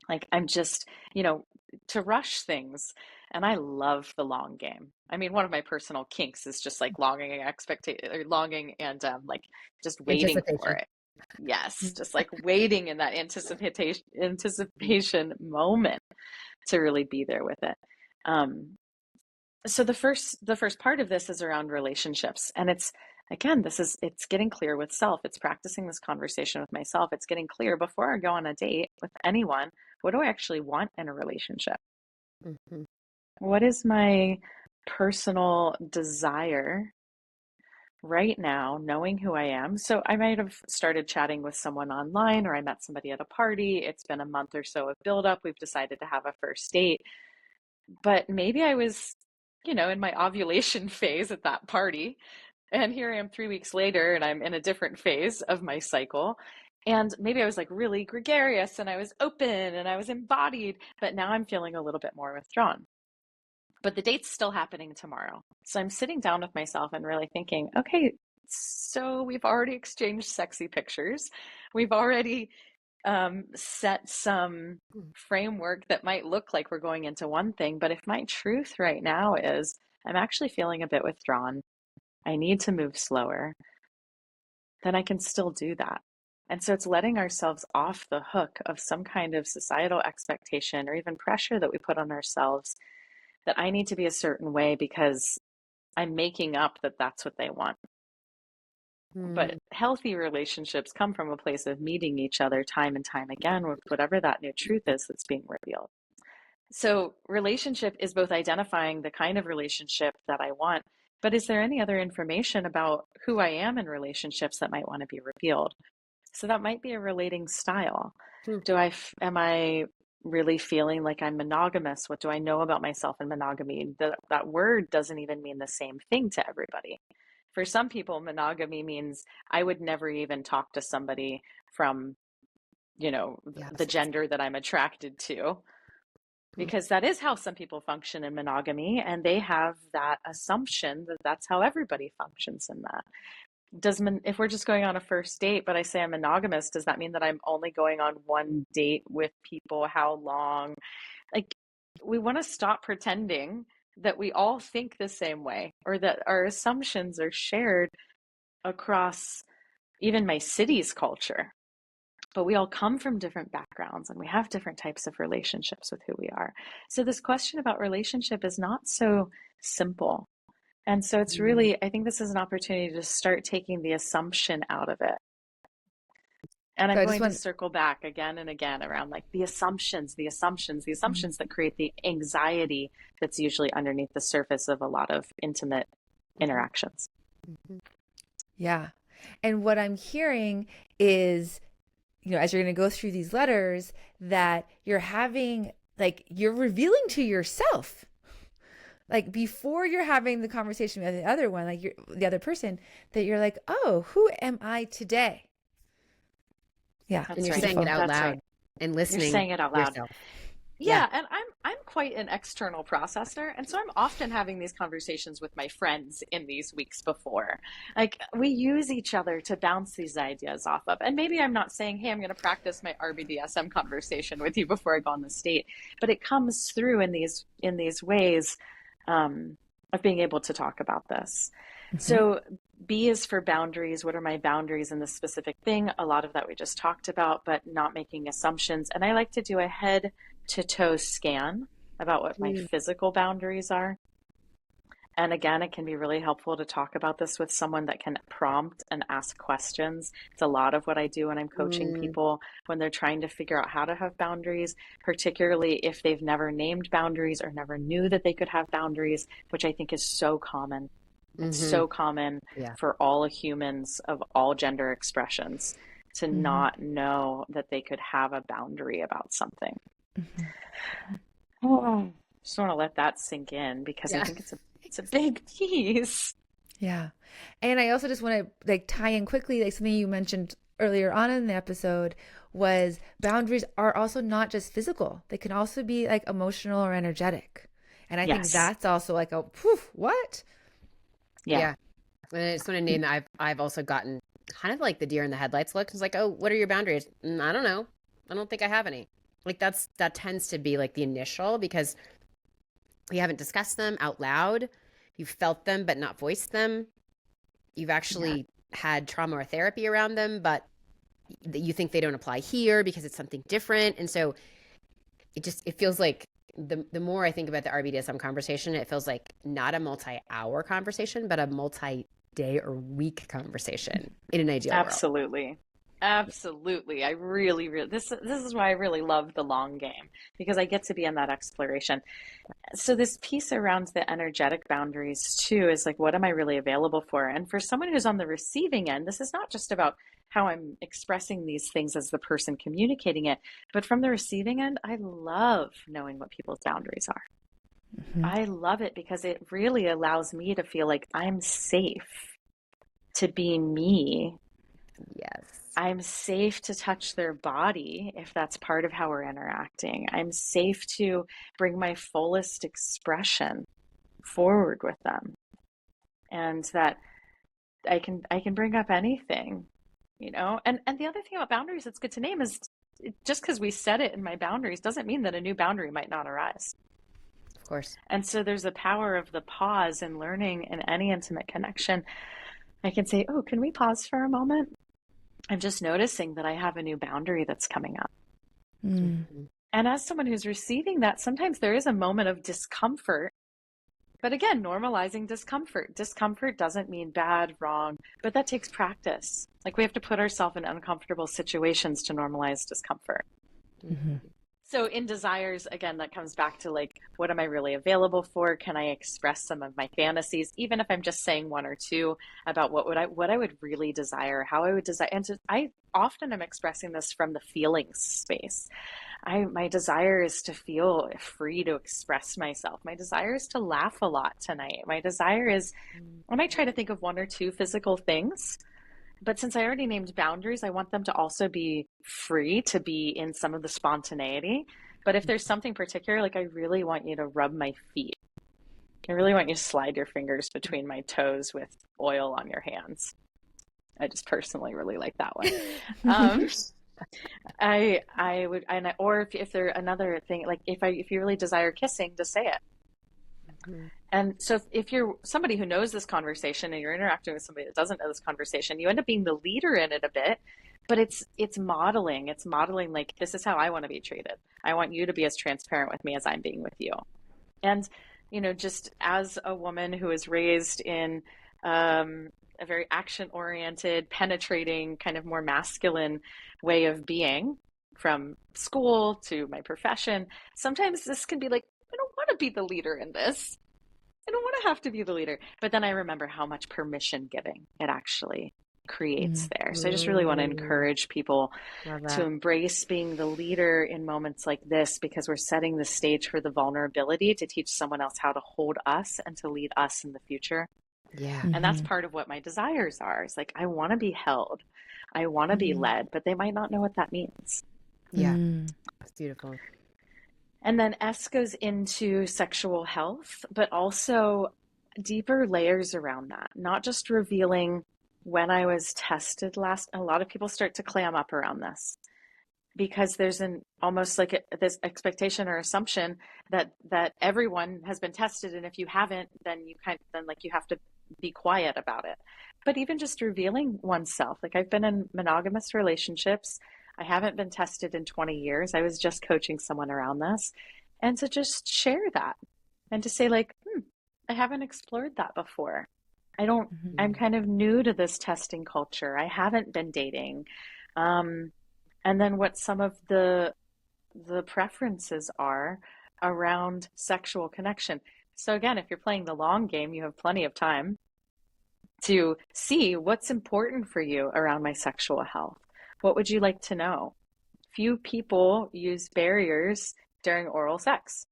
Like I'm just, to rush things. And I love the long game. I mean, one of my personal kinks is just like longing and like just waiting for Anticipation. it. Yes, just like waiting in that anticipation moment to really be there with it. So the first part of this is around relationships, and it's getting clear with self. It's practicing this conversation with myself. It's getting clear before I go on a date with anyone. What do I actually want in a relationship? Mm-hmm. What is my personal desire right now, knowing who I am? So I might have started chatting with someone online, or I met somebody at a party. It's been a month or so of buildup. We've decided to have a first date. But maybe I was, in my ovulation phase at that party. And here I am 3 weeks later, and I'm in a different phase of my cycle. And maybe I was like really gregarious and I was open and I was embodied, but now I'm feeling a little bit more withdrawn. But the date's still happening tomorrow. So I'm sitting down with myself and really thinking, okay, so we've already exchanged sexy pictures. We've already set some framework that might look like we're going into one thing. But if my truth right now is I'm actually feeling a bit withdrawn, I need to move slower, then I can still do that. And so it's letting ourselves off the hook of some kind of societal expectation or even pressure that we put on ourselves that I need to be a certain way because I'm making up that that's what they want. But healthy relationships come from a place of meeting each other time and time again with whatever that new truth is that's being revealed. So relationship is both identifying the kind of relationship that I want, but is there any other information about who I am in relationships that might want to be revealed? So that might be a relating style. Am I really feeling like I'm monogamous? What do I know about myself in monogamy? That word doesn't even mean the same thing to everybody. For some people, monogamy means I would never even talk to somebody from, the gender that I'm attracted to, because that is how some people function in monogamy, and they have that assumption that that's how everybody functions in that. If we're just going on a first date, but I say I'm monogamous, does that mean that I'm only going on one date with people? How long? Like, we want to stop pretending that we all think the same way or that our assumptions are shared across even my city's culture. But we all come from different backgrounds and we have different types of relationships with who we are. So this question about relationship is not so simple. And so it's really, I think this is an opportunity to start taking the assumption out of it. And I'm going to circle back again and again around like the assumptions that create the anxiety that's usually underneath the surface of a lot of intimate interactions. Yeah. And what I'm hearing is, as you're going to go through these letters, that you're having, like, you're revealing to yourself, like before you're having the conversation with the other one, like the other person, that you're like, oh, who am I today? Yeah. And you're saying it out loud and listening. You're saying it out loud. Yourself. Yeah, and I'm quite an external processor, and so I'm often having these conversations with my friends in these weeks before. Like, we use each other to bounce these ideas off of. And maybe I'm not saying, hey, I'm going to practice my RBDSM conversation with you before I go on the state, but it comes through in these ways of being able to talk about this. So B is for boundaries. What are my boundaries in this specific thing? A lot of that we just talked about, but not making assumptions. And I like to do a head to toe scan about what my physical boundaries are. And again, it can be really helpful to talk about this with someone that can prompt and ask questions. It's a lot of what I do when I'm coaching people when they're trying to figure out how to have boundaries, particularly if they've never named boundaries or never knew that they could have boundaries, which I think is so common. It's so common for all humans of all gender expressions to not know that they could have a boundary about something. Oh, just want to let that sink in because I think it's a big piece. Yeah. And I also just want to like tie in quickly, like something you mentioned earlier on in the episode was boundaries are also not just physical. They can also be like emotional or energetic. And I think that's also like a poof, what? Yeah. And I just want to name that I've also gotten kind of like the deer in the headlights look. It's like, oh, what are your boundaries? I don't know. I don't think I have any. Like that tends to be like the initial because we haven't discussed them out loud. You've felt them, but not voiced them. You've actually had trauma or therapy around them, but you think they don't apply here because it's something different. And so it feels like the more I think about the RBDSM conversation, it feels like not a multi-hour conversation, but a multi-day or week conversation in an ideal world. Absolutely. I really, this is why I really love the long game because I get to be in that exploration. So this piece around the energetic boundaries too is like, what am I really available for? And for someone who's on the receiving end, this is not just about how I'm expressing these things as the person communicating it, but from the receiving end, I love knowing what people's boundaries are. I love it because it really allows me to feel like I'm safe to be me. Yes. I'm safe to touch their body if that's part of how we're interacting. I'm safe to bring my fullest expression forward with them. And that I can bring up anything, And the other thing about boundaries that's good to name is just because we set it in my boundaries doesn't mean that a new boundary might not arise. Of course. And so there's a power of the pause in learning in any intimate connection. I can say, oh, can we pause for a moment? I'm just noticing that I have a new boundary that's coming up. And as someone who's receiving that, sometimes there is a moment of discomfort. But again, normalizing discomfort. Discomfort doesn't mean bad, wrong, but that takes practice. Like we have to put ourselves in uncomfortable situations to normalize discomfort. So in desires, again, that comes back to like, what am I really available for? Can I express some of my fantasies, even if I'm just saying one or two about what I would really desire, how I would desire. And I often am expressing this from the feelings space. My desire is to feel free to express myself. My desire is to laugh a lot tonight. My desire is, I might try to think of one or two physical things. But since I already named boundaries, I want them to also be free to be in some of the spontaneity. But if there's something particular, like I really want you to rub my feet. I really want you to slide your fingers between my toes with oil on your hands. I just personally really like that one. I would, or if there another thing, like if you really desire kissing, just say it. And so if you're somebody who knows this conversation and you're interacting with somebody that doesn't know this conversation, you end up being the leader in it a bit, but it's modeling like, this is how I want to be treated. I want you to be as transparent with me as I'm being with you. And just as a woman who is raised in a very action-oriented, penetrating, kind of more masculine way of being, from school to my profession, sometimes this can be like, I don't want to be the leader in this. I don't want to have to be the leader. But then I remember how much permission giving it actually creates there. So I just really want to encourage people to embrace being the leader in moments like this, because we're setting the stage for the vulnerability to teach someone else how to hold us and to lead us in the future. Yeah. And that's part of what my desires are. It's like, I want to be held. I want to be led, but they might not know what that means. Yeah. That's beautiful. And then S goes into sexual health, but also deeper layers around that, not just revealing when I was tested last. A lot of people start to clam up around this because there's an almost like this expectation or assumption that everyone has been tested, and if you haven't, then you have to be quiet about it. But even just revealing oneself, like I've been in monogamous relationships. I haven't been tested in 20 years. I was just coaching someone around this. And to just share that and to say like, I haven't explored that before. I'm kind of new to this testing culture. I haven't been dating. And then what some of the preferences are around sexual connection. So again, if you're playing the long game, you have plenty of time to see what's important for you around my sexual health. What would you like to know? Few people use barriers during oral sex.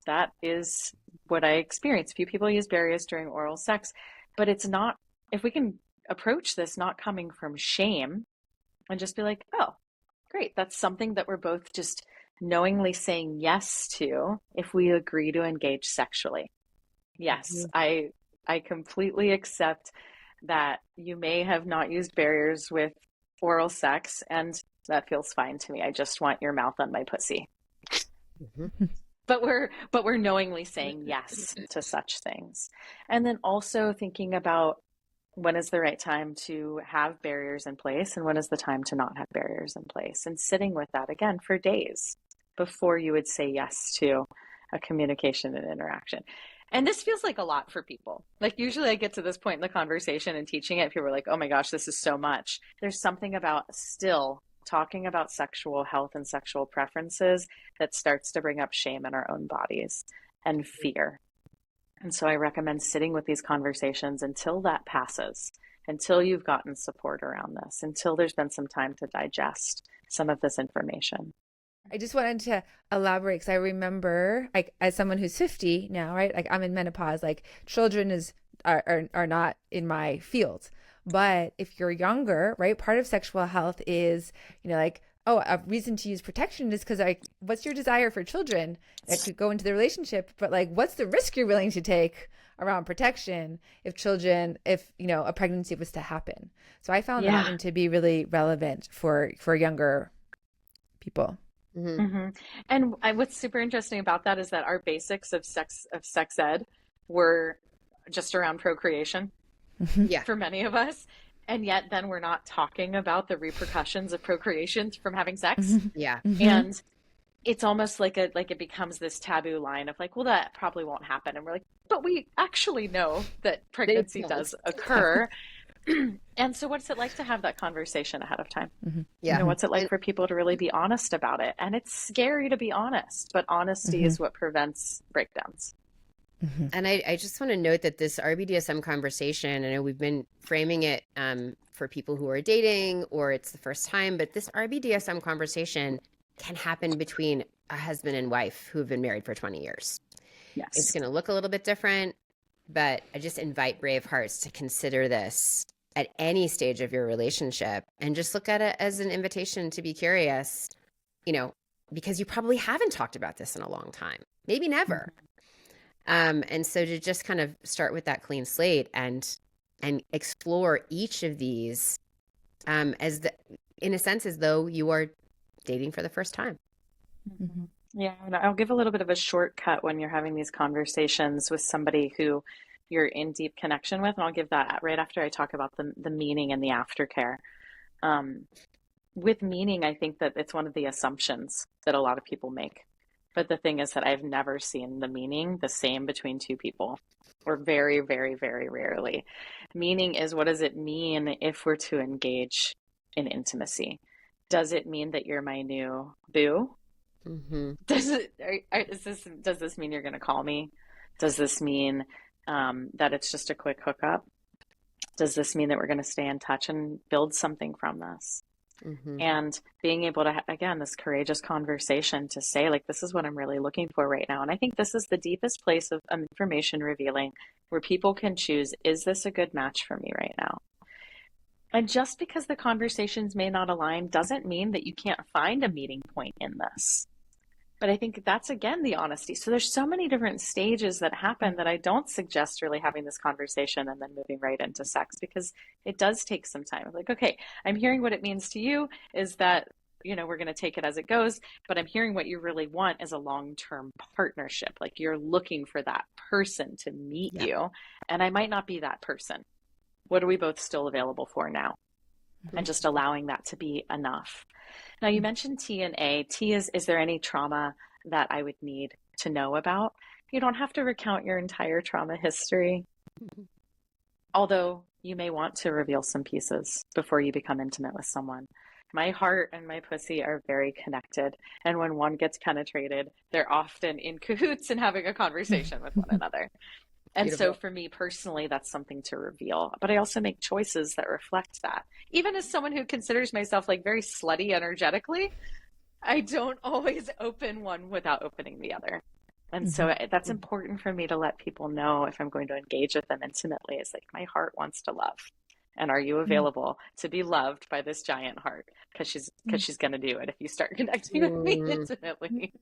That is what I experience. Few people use barriers during oral sex, but it's not, if we can approach this not coming from shame and just be like, oh, great. That's something that we're both just knowingly saying yes to if we agree to engage sexually. Yes, I completely accept that you may have not used barriers with oral sex, and that feels fine to me. I just want your mouth on my pussy. But we're knowingly saying yes to such things. And then also thinking about when is the right time to have barriers in place and when is the time to not have barriers in place, and sitting with that again for days before you would say yes to a communication and interaction. And this feels like a lot for people. Like usually I get to this point in the conversation and teaching it, people are like, oh my gosh, this is so much. There's something about still talking about sexual health and sexual preferences that starts to bring up shame in our own bodies and fear. And so I recommend sitting with these conversations until that passes, until you've gotten support around this, until there's been some time to digest some of this information. I just wanted to elaborate because I remember, like, as someone who's 50 now, right? Like, I'm in menopause. Like, children are not in my field. But if you're younger, right, part of sexual health is, like, oh, a reason to use protection is because, like, what's your desire for children that could go into the relationship? But, like, what's the risk you're willing to take around protection if a pregnancy was to happen? So I found that one to be really relevant for younger people. And what's super interesting about that is that our basics of sex ed were just around procreation for many of us. And yet then we're not talking about the repercussions of procreation from having sex. And it's almost like it becomes this taboo line of like, well, that probably won't happen. And we're like, but we actually know that pregnancy does occur. And so what's it like to have that conversation ahead of time? What's it like for people to really be honest about it? And it's scary to be honest, but honesty is what prevents breakdowns. And I just want to note that this RBDSM conversation, I know we've been framing it for people who are dating or it's the first time, but this RBDSM conversation can happen between a husband and wife who have been married for 20 years. Yes. It's going to look a little bit different, but I just invite Bravehearts to consider this at any stage of your relationship and just look at it as an invitation to be curious, because you probably haven't talked about this in a long time, maybe never. And so to just kind of start with that clean slate and explore each of these in a sense, as though you are dating for the first time. Yeah, and I'll give a little bit of a shortcut when you're having these conversations with somebody who you're in deep connection with, and I'll give that right after I talk about the meaning and the aftercare. With meaning, I think that it's one of the assumptions that a lot of people make. But the thing is that I've never seen the meaning the same between two people, or very, very, very rarely. Meaning is, what does it mean if we're to engage in intimacy? Does it mean that you're my new boo? Mm-hmm. Does this mean you're going to call me? Does this mean that it's just a quick hookup? Does this mean that we're going to stay in touch and build something from this? Mm-hmm. And being able to, again, this courageous conversation to say, like, this is what I'm really looking for right now. And I think this is the deepest place of information revealing where people can choose, is this a good match for me right now? And just because the conversations may not align doesn't mean that you can't find a meeting point in this. But I think that's, again, the honesty. So there's so many different stages that happen that I don't suggest really having this conversation and then moving right into sex, because it does take some time. Like, okay, I'm hearing what it means to you is that, we're going to take it as it goes, but I'm hearing what you really want is a long-term partnership. Like, you're looking for that person to meet you, and I might not be that person. What are we both still available for now? Mm-hmm. And just allowing that to be enough. Now, you mentioned T and A. T is there any trauma that I would need to know about? You don't have to recount your entire trauma history, although you may want to reveal some pieces before you become intimate with someone. My heart and my pussy are very connected. And when one gets penetrated, they're often in cahoots and having a conversation with one another. And Beautiful. So for me personally, that's something to reveal. But I also make choices that reflect that. Even as someone who considers myself like very slutty energetically, I don't always open one without opening the other. And so that's important for me to let people know if I'm going to engage with them intimately. It's like, my heart wants to love. And are you available to be loved by this giant heart? Because she's going to do it if you start connecting with me intimately.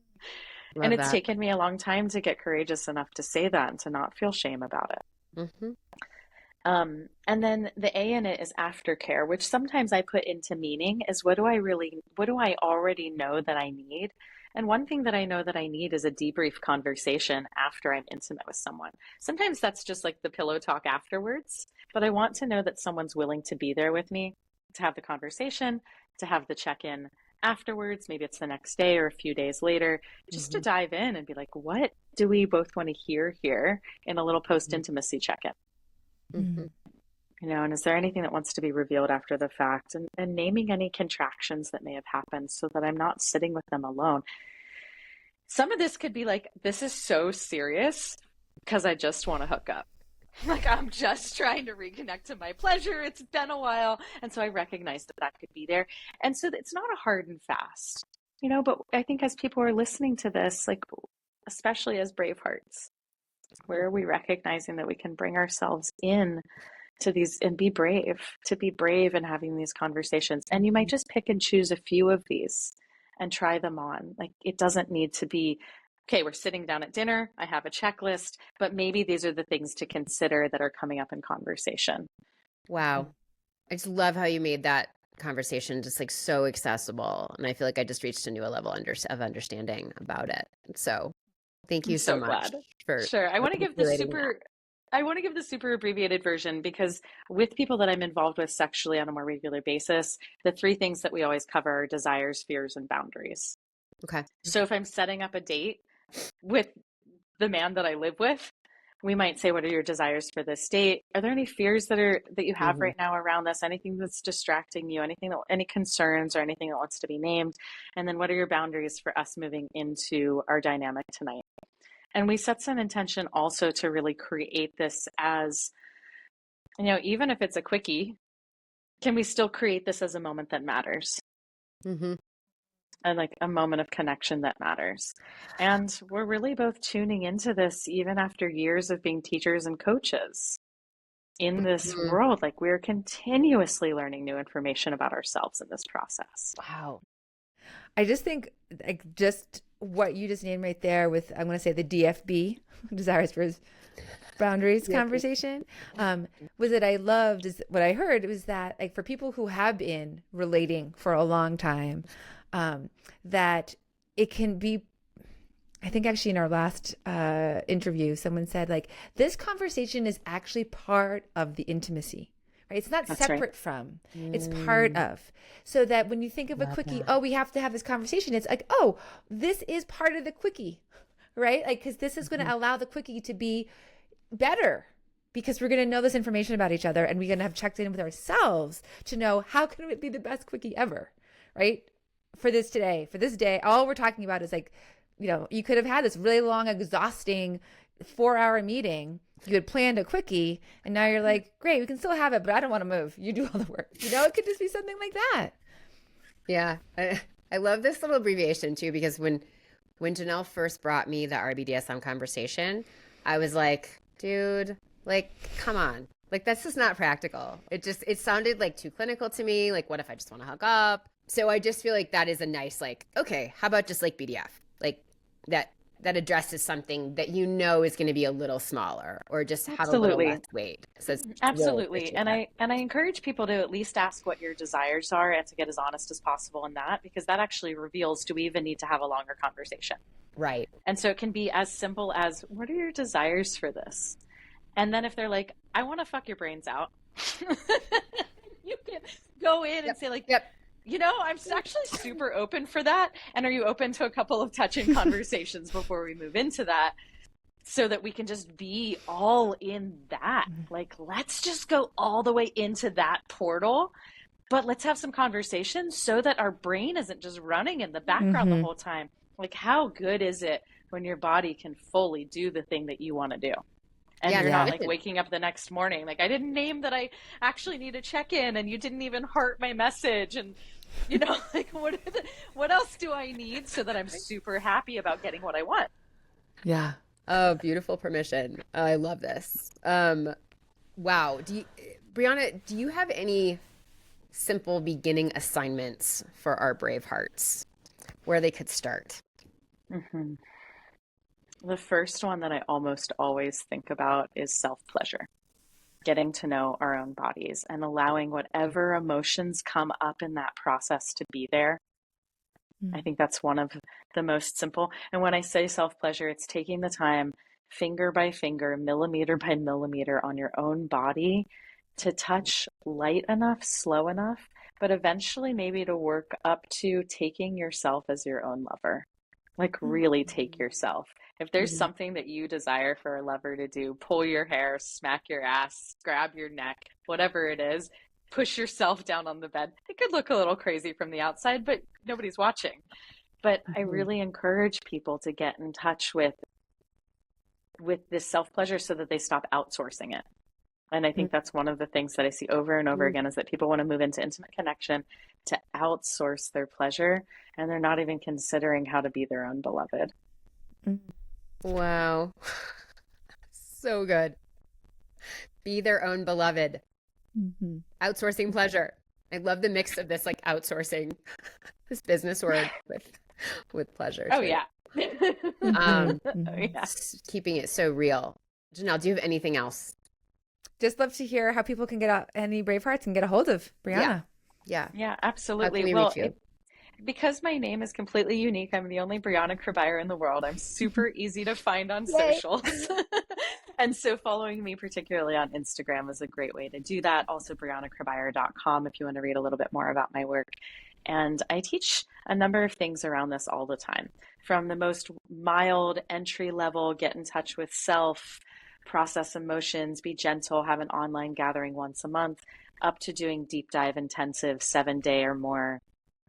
Love and it's that. Taken me a long time to get courageous enough to say that and to not feel shame about it. Mm-hmm. And then the A in it is aftercare, which sometimes I put into meaning is what do I already know that I need? And one thing that I know that I need is a debrief conversation after I'm intimate with someone. Sometimes that's just like the pillow talk afterwards, but I want to know that someone's willing to be there with me, to have the conversation, to have the check-in afterwards. Maybe it's the next day or a few days later, just to dive in and be like, what do we both want to hear here in a little post-intimacy check-in? Mm-hmm. And is there anything that wants to be revealed after the fact, and naming any contractions that may have happened so that I'm not sitting with them alone. Some of this could be like, this is so serious because I just want to hook up. Like, I'm just trying to reconnect to my pleasure. It's been a while. And so I recognize that could be there. And so it's not a hard and fast, but I think as people are listening to this, like, especially as Bravehearts, where are we recognizing that we can bring ourselves in to these and be brave and having these conversations. And you might just pick and choose a few of these and try them on. Like, it doesn't need to be, okay, we're sitting down at dinner, I have a checklist, but maybe these are the things to consider that are coming up in conversation. Wow. I just love how you made that conversation just like so accessible. And I feel like I just reached a new level of understanding about it. So thank you so much. Sure. I want to give the super abbreviated version, because with people that I'm involved with sexually on a more regular basis, the three things that we always cover are desires, fears, and boundaries. Okay. So if I'm setting up a date with the man that I live with, we might say, what are your desires for this date? Are there any fears that you have right now around this? Anything that's distracting you? Any concerns or anything that wants to be named? And then what are your boundaries for us moving into our dynamic tonight? And we set some intention also to really create this as, even if it's a quickie, can we still create this as a moment that matters? Mm-hmm. And like a moment of connection that matters. And we're really both tuning into this even after years of being teachers and coaches in this world. Like, we're continuously learning new information about ourselves in this process. Wow. I just think like just what you just named right there with, I'm going to say the DFB, desires for boundaries conversation, was that I loved is what I heard was that like for people who have been relating for a long time, that it can be, I think actually in our last interview, someone said like, this conversation is actually part of the intimacy, right? It's not That's separate right. from, it's part of. So that when you think of a quickie, oh, we have to have this conversation. It's like, oh, this is part of the quickie, right? Like, because this is going to allow the quickie to be better, because we're going to know this information about each other, and we're going to have checked in with ourselves to know how can it be the best quickie ever, right? For this day, all we're talking about is like, you could have had this really long, exhausting 4-hour meeting. You had planned a quickie, and now you're like, great, we can still have it, but I don't want to move. You do all the work. It could just be something like that. Yeah. I love this little abbreviation too, because when Janelle first brought me the RBDSM conversation, I was like, dude, like, come on. Like, that's just not practical. It sounded like too clinical to me. Like, what if I just want to hug up? So I just feel like that is a nice, like, okay, how about just like BDF? Like that addresses something that is going to be a little smaller, or just have a little less weight. So it's Absolutely. And I encourage people to at least ask what your desires are and to get as honest as possible in that, because that actually reveals, do we even need to have a longer conversation? Right. And so it can be as simple as, what are your desires for this? And then if they're like, I want to fuck your brains out, you can go in and say like, I'm actually super open for that. And are you open to a couple of touching conversations before we move into that, so that we can just be all in that? Like, let's just go all the way into that portal, but let's have some conversations so that our brain isn't just running in the background the whole time. Like, how good is it when your body can fully do the thing that you want to do? And you're not like waking up the next morning like, I didn't name that I actually need to check in, and you didn't even heart my message, and like, what else do I need so that I'm super happy about getting what I want? Yeah. Oh, beautiful permission. I love this. Wow. Briana, do you have any simple beginning assignments for our Bravehearts where they could start? Mm-hmm. The first one that I almost always think about is self-pleasure. Getting to know our own bodies and allowing whatever emotions come up in that process to be there. I think that's one of the most simple. And when I say self-pleasure, it's taking the time, finger by finger, millimeter by millimeter on your own body to touch light enough, slow enough, but eventually maybe to work up to taking yourself as your own lover. Like, really take yourself. If there's something that you desire for a lover to do, pull your hair, smack your ass, grab your neck, whatever it is, push yourself down on the bed. It could look a little crazy from the outside, but nobody's watching. But I really encourage people to get in touch with this self-pleasure so that they stop outsourcing it. And I think that's one of the things that I see over and over again, is that people want to move into intimate connection to outsource their pleasure, and they're not even considering how to be their own beloved. Wow. So good. Be their own beloved. Outsourcing pleasure. I love the mix of this, like, outsourcing, this business word with pleasure. Oh, too. yeah. Keeping it so real. Janelle, do you have anything else? Just love to hear how people can get out any Bravehearts and get a hold of Briana. Yeah, absolutely. Well, because my name is completely unique, I'm the only Briana Cribeyer in the world. I'm super easy to find on socials. And so following me particularly on Instagram is a great way to do that. Also brianacribeyer.com if you want to read a little bit more about my work. And I teach a number of things around this all the time, from the most mild entry level, get in touch with self, process emotions, be gentle, have an online gathering once a month, up to doing deep dive intensive 7-day or more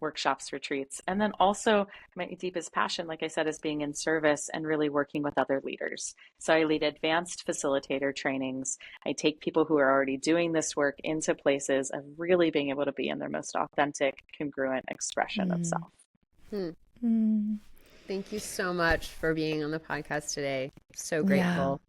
workshops, retreats. And then also my deepest passion, like I said, is being in service and really working with other leaders. So I lead advanced facilitator trainings. I take people who are already doing this work into places of really being able to be in their most authentic, congruent expression of self. Thank you so much for being on the podcast today. So grateful.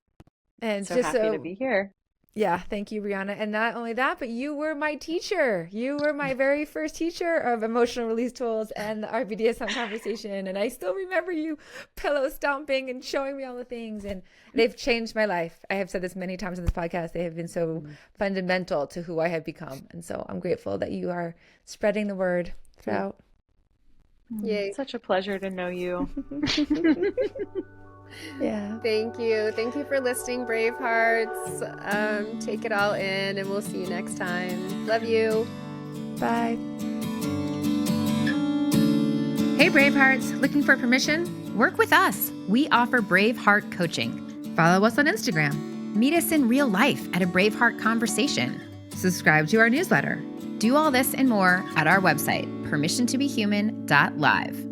And so happy to be here. Yeah, thank you, Briana. And not only that, but you were my teacher. You were my very first teacher of emotional release tools and the RBDSM conversation. And I still remember you pillow stomping and showing me all the things. And they've changed my life. I have said this many times on this podcast. They have been so fundamental to who I have become. And so I'm grateful that you are spreading the word throughout. Yay. Such a pleasure to know you. Yeah. Thank you. Thank you for listening, Bravehearts. Take it all in, and we'll see you next time. Love you. Bye. Hey, Bravehearts, looking for permission? Work with us. We offer Braveheart coaching. Follow us on Instagram. Meet us in real life at a Braveheart conversation. Subscribe to our newsletter. Do all this and more at our website, permissiontobehuman.live.